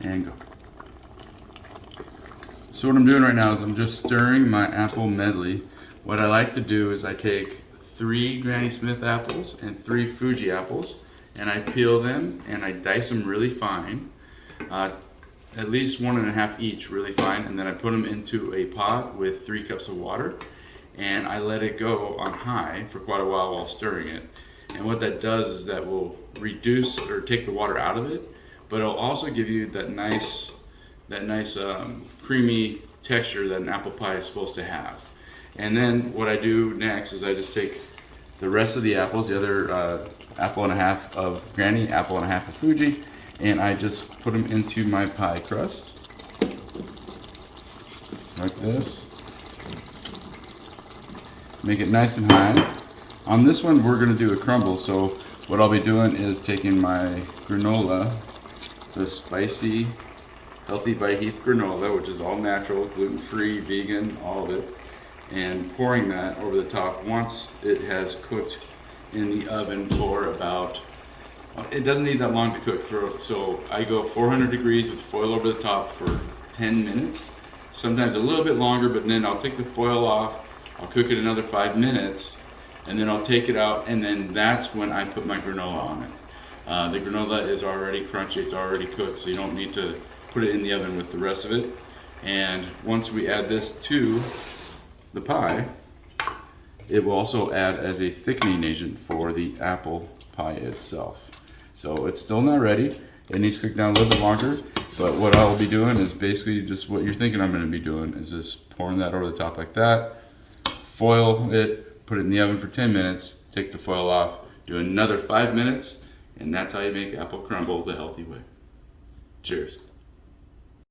and go. So what I'm doing right now is I'm just stirring my apple medley. What I like to do is I take 3 Granny Smith apples and 3 Fuji apples, and I peel them and I dice them really fine, at least 1.5 each, really fine, and then I put them into a pot with 3 cups of water, and I let it go on high for quite a while stirring it. And what that does is that will reduce or take the water out of it, but it'll also give you that nice creamy texture that an apple pie is supposed to have. And then what I do next is I just take the rest of the apples, the other apple and a half of Granny, apple and a half of Fuji, and I just put them into my pie crust, like this. Make it nice and high. On this one we're going to do a crumble, so what I'll be doing is taking my granola, the spicy HealthybyHeath granola, which is all natural, gluten-free, vegan, all of it, and pouring that over the top once it has cooked in the oven for about, it doesn't need that long to cook, so I go 400 degrees with foil over the top for 10 minutes, sometimes a little bit longer, but then I'll take the foil off, I'll cook it another 5 minutes, and then I'll take it out, and then that's when I put my granola on it. The granola is already crunchy, it's already cooked, so you don't need to put it in the oven with the rest of it. And once we add this to the pie, it will also add as a thickening agent for the apple pie itself. So it's still not ready. It needs to cook down a little bit longer, but what I will be doing is basically just what you're thinking I'm going to be doing, is just pouring that over the top like that, foil it, put it in the oven for 10 minutes, take the foil off, do another 5 minutes, and that's how you make apple crumble the healthy way. Cheers.